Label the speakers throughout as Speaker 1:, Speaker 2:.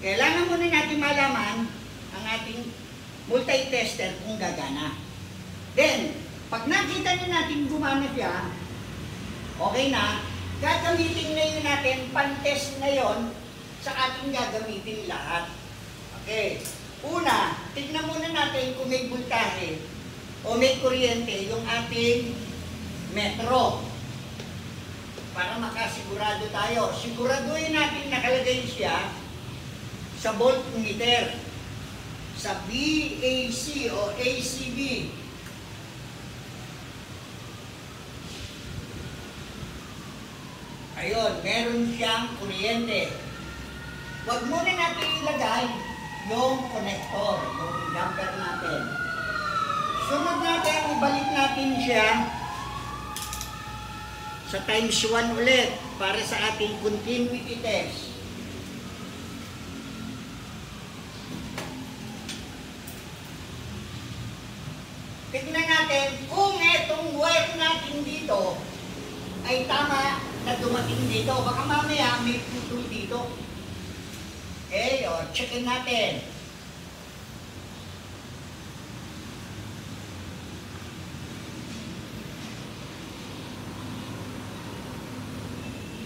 Speaker 1: Kailangan muna natin malaman ang ating multi-tester kung gagana. Then, pag nakita na natin gumana siya, okay na, gagamitin na yun natin, pan-test na yun sa ating gagamitin lahat. Okay. Una, tignan muna natin kung may voltahe o may kuryente yung ating metro. Para makasigurado tayo. Siguraduhin natin nakalagay siya sa voltmeter, sa BAC o ACB. Ayun, meron siyang kuryente. Huwag muna natin ilagay yung connector, yung jumper natin. Sunod natin, ibalik natin siya sa times 1 ulit para sa ating continuity test. Tignan natin kung itong wire natin dito ay tama na dumating dito. Baka mamaya may putol dito. Okay, o, checkin natin.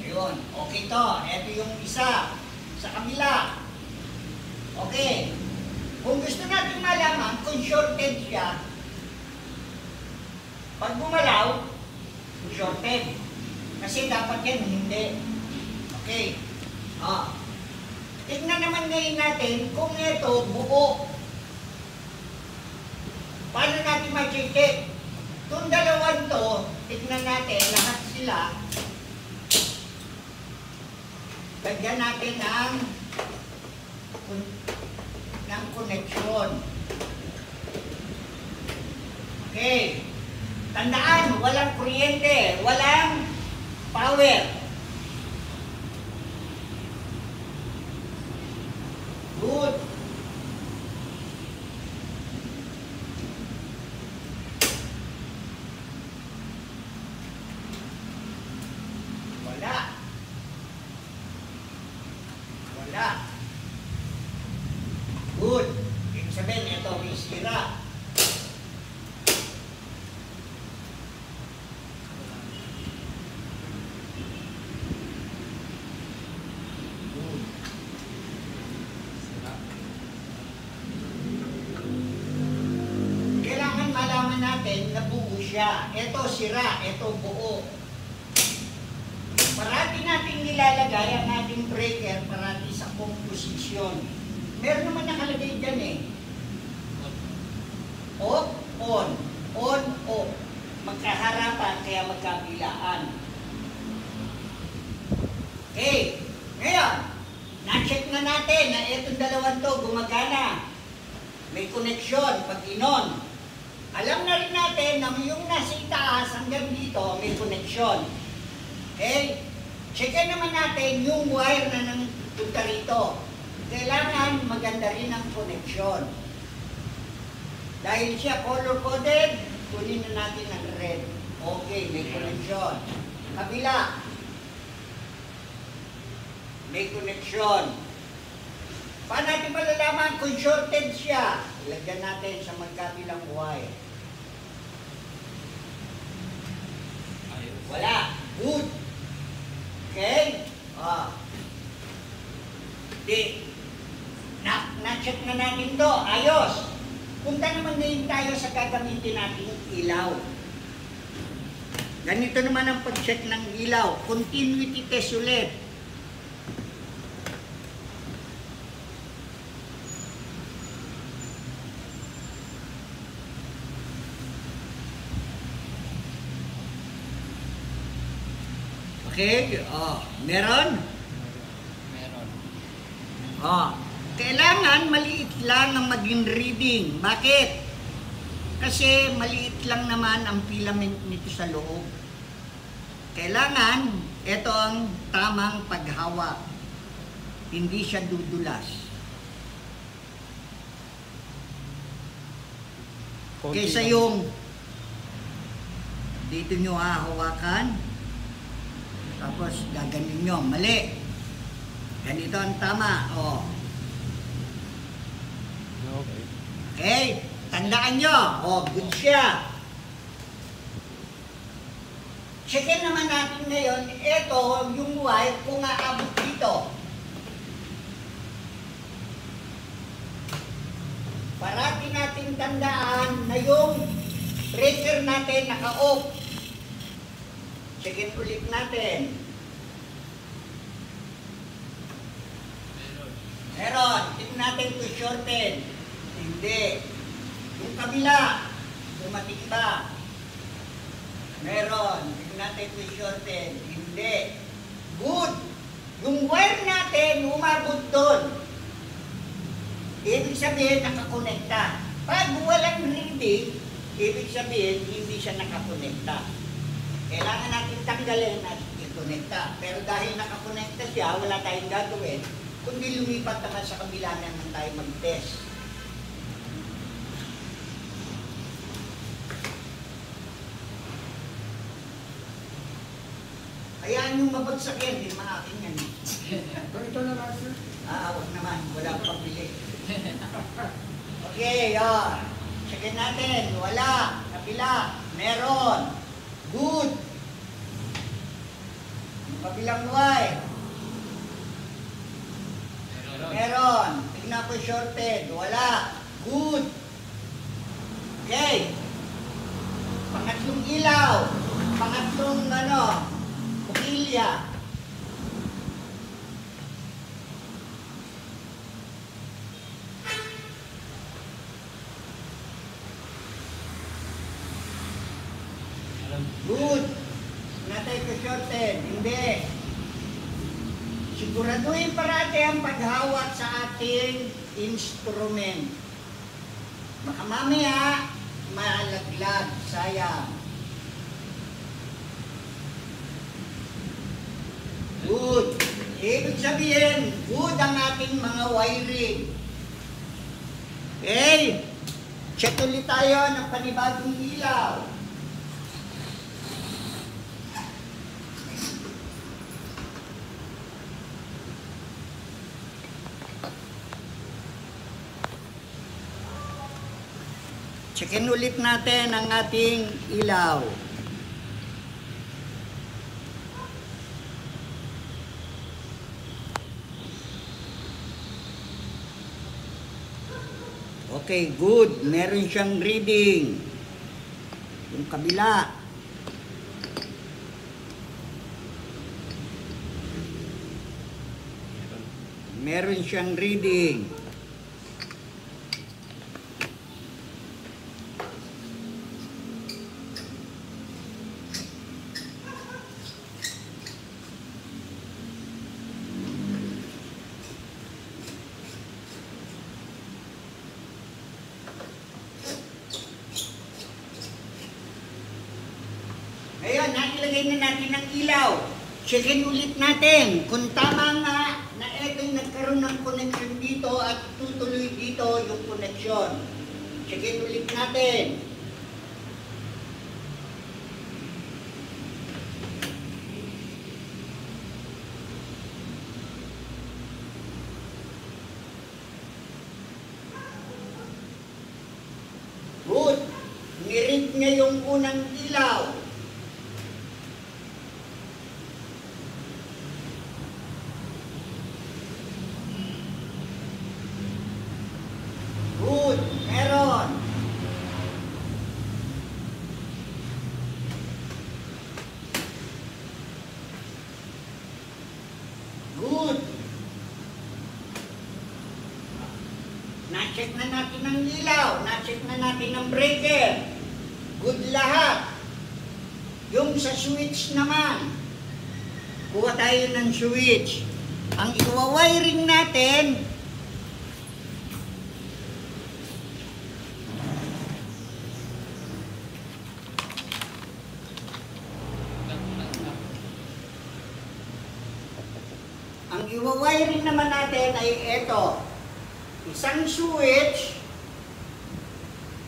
Speaker 1: Ayun, okay to. Ito yung isa. Sa kabila. Okay. Kung gusto natin malaman kung shorted siya, pag bumalaw, shorted. Kasi dapat yan, hindi. Okay. Tignan naman ngayon natin kung ito buo. Paano natin ma-check? Itong dalawang to, tignan natin, lahat sila. Lagyan natin ng connection. Okay. Tandaan, walang kuryente, walang power. Good. Wala. Wala. Good. Ibig sabihin, ito may sira. Ito sira, ito buo. Parati natin nilalagay ang ating breaker parati sa composition. Meron naman nakalagay dyan eh. Off, on. On, off. Magkaharapan kaya magkabilaan. Okay. Ngayon, na-check na natin na itong dalawang to gumagana. May connection pag inon. Alam na rin natin na yung nasa itaas hanggang dito may connection. Okay? Checkan naman natin yung wire na nangpunta rito. Kailangan maganda rin ang connection. Dahil siya color-coded, kunin na natin ang red. Okay, may connection. Kabila. May connection. Paano natin malalaman kung shorted siya? Ilagyan natin sa magkabilang wire. Wala. Good. Okay? Na-check na natin to. Ayos. Punta naman ngayon tayo sa gagamitin natin ilaw. Ganito naman ang pag-check ng ilaw. Continuity test ulit. Okay, meron?
Speaker 2: Meron.
Speaker 1: Kailangan maliit lang ang maging reading. Bakit? Kasi maliit lang naman ang filament nito sa loob. Kailangan, ito ang tamang paghawak. Hindi siya dudulas. Kaysa yung dito nyo hahawakan. Tapos gaganin nyo, mali. Ganito ang tama. Tandaan nyo, good siya. Checkin naman natin ngayon, ito, yung wire, kung aabot dito. Parati natin tandaan na yung breaker natin naka-off. Checkin ulit natin. Meron. Tignan natin kung shorted. Hindi. Yung kabila, dumating ba? Meron. Tignan natin kung shorted. Hindi. Good. Yung wire natin, umabot doon. Ibig sabihin, nakakonekta. Pag walang reading, ibig sabihin, hindi siya nakakonekta. Kailangan natin tanggalin at i-connecta. Pero dahil nakakonekta siya, wala tayong gagawin, kundi lumipat naman sa kabila naman tayo mag-test. Hayaan yung mabagsak yan, hindi naman akin yan.
Speaker 3: Ito na lang, sir.
Speaker 1: Huwag naman, wala pang bili. Okay, checkin natin. Wala. Kabila. Meron. Good. Yung kabilang wire. Meron. Tignan ko shorted. Wala. Good. Okay. Pangatlong ilaw. Pangatlong bukilya. Good. Natay ko shorted. Hindi. Siguraduhin parati ang paghawak sa ating instrument. Baka mamaya, malaglag. Sayang. Good. Ibig sabihin, good ang ating mga wiring. Okay. Check ulit tayo ng panibagong ilaw. Checkin ulit natin ang ating ilaw. Okay, good. Meron siyang reading. Yung kabila. Meron siyang reading. Ngayon, nailagay na natin ang ilaw. Checkin ulit natin kung tama nga na ito'y nagkaroon ng connection dito at tutuloy dito yung connection. Checkin ulit natin. Good. Nirig niya yung unang ilaw. Good. Meron. Good. Na-check na natin ang ilaw. Na-check na natin ang breaker. Good lahat. Yung sa switch naman. Kuha tayo ng switch. Ang iwa-wiring natin, naman natin ay ito. Isang switch,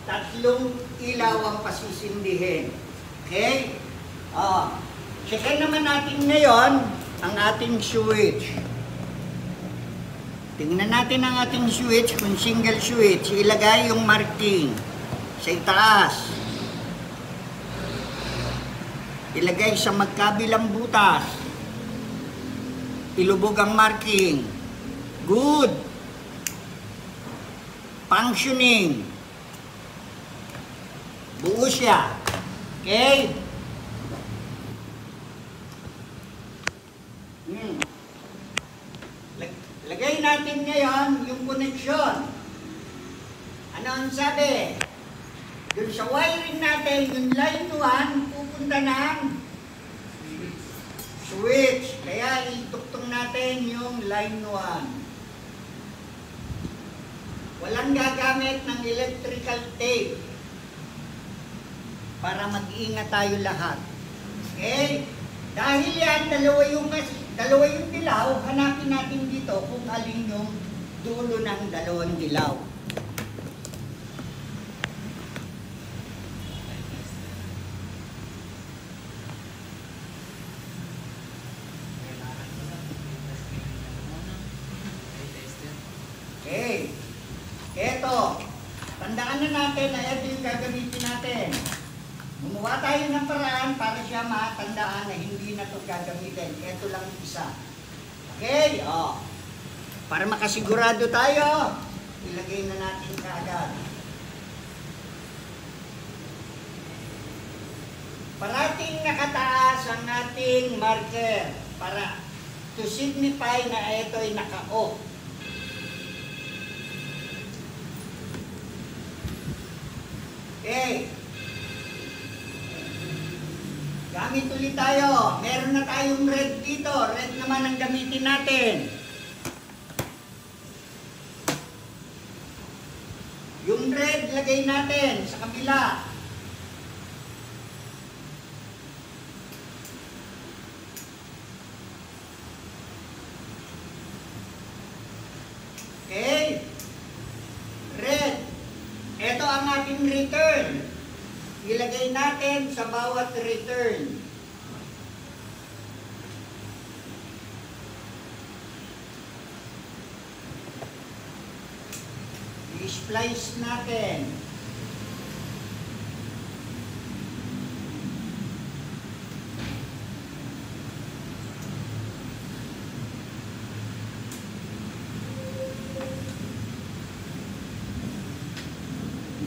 Speaker 1: tatlong ilaw ang pasisindihin. Okay? Checkin naman natin ngayon ang ating switch. Tingnan natin ang ating switch. Kung single switch, ilagay yung marking. sa itaas. Ilagay sa magkabilang butas. Ilubog ang marking. Good. Functioning. Buo siya. Okay? Lagay natin ngayon yung connection. Ano ang sabi? Doon sa wiring natin, yung line 1, pupunta ng switch. Kaya ituktong natin yung line 1. Walang gagamit ng electrical tape para mag-iingat tayo lahat. Okay? Dahil yan, dalawa yung dilaw, hanapin natin dito kung alin yung dulo ng dalawang dilaw. Okay. Eto. Tandaan na natin na ito yung gagamitin natin. Gumawa tayo ng paraan para siya matandaan na hindi na ito gagamitin. Ito lang isa. Okay? O. Para makasigurado tayo, ilagay na natin kaagad. Parating nakataas ang ating marker para to signify na ito ay naka-off. Okay. Gamit ulit tayo. Meron na tayong red dito. Red naman ang gamitin natin. Yung red, lagay natin sa kabila. Okay. Red. Ito ang ating return. Ilagay natin sa bawat return. I-splice natin.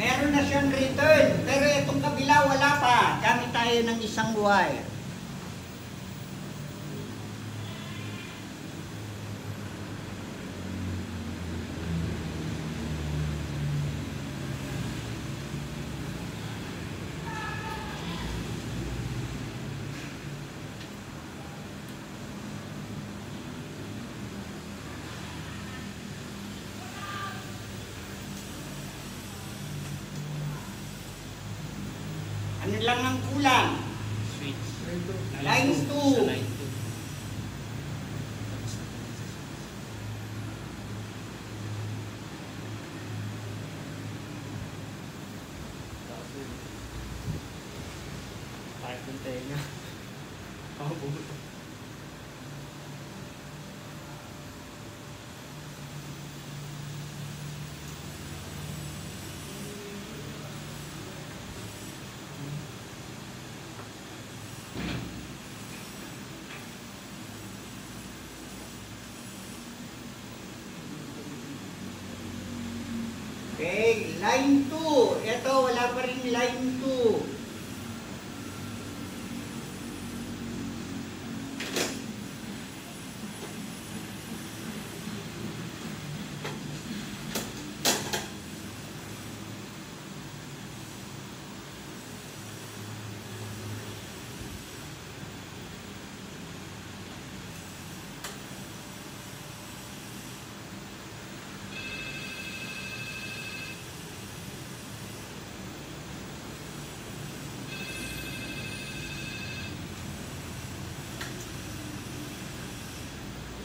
Speaker 1: Meron na siyang return, pero itong kabila wala pa. Gamit tayo ng isang wire. Ano lang ang kulang?
Speaker 2: Switch.
Speaker 1: Line 2.
Speaker 2: Sa line 2. Kahit ng tenga. Pakabuto.
Speaker 1: Okay, line 2. Ito, wala pa rin line 2.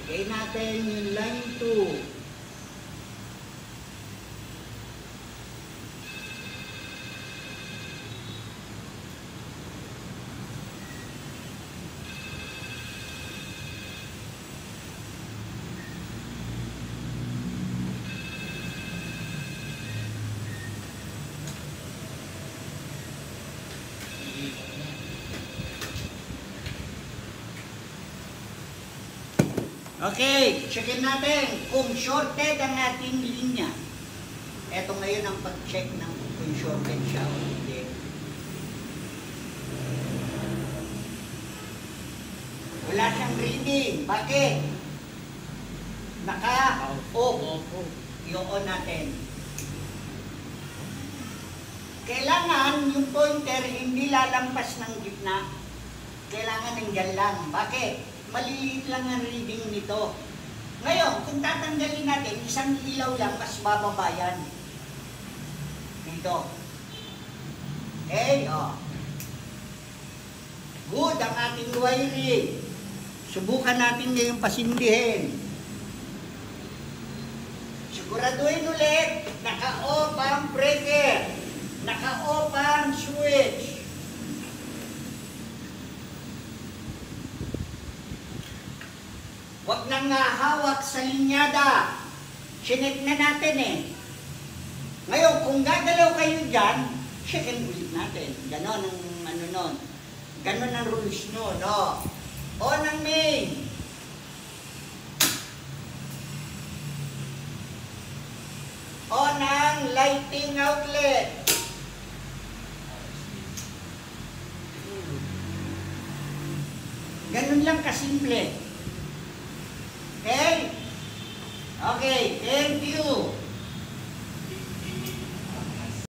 Speaker 1: Lagay natin yung line 2. Okay, checkin natin kung shorted ang ating linya. Ito ngayon ang pag-check ng kung shorted siya o hindi. Wala siyang reading. Bakit? Naka-off. I-on natin. Kailangan yung pointer hindi lalampas ng gitna. Kailangan nandyan lang. Bakit? Maliliit lang ang reading nito. Ngayon, kung tatanggalin natin, isang ilaw lang, mas bababa yan. Dito. Okay, o. Good ang ating wiring. Subukan natin ngayong pasindihin. Siguraduhin ulit, naka-off ang breaker. Naka-off ang switch. Huwag nang hawak sa linyada. Sinek na natin eh. Ngayon, kung gagalaw kayo dyan, checkin ulit natin. Ganon ang ano nun. Ganon ang rules nun, no? On ang main. On ang lighting outlet. Ganon lang kasimple. Okay? Okay, thank you.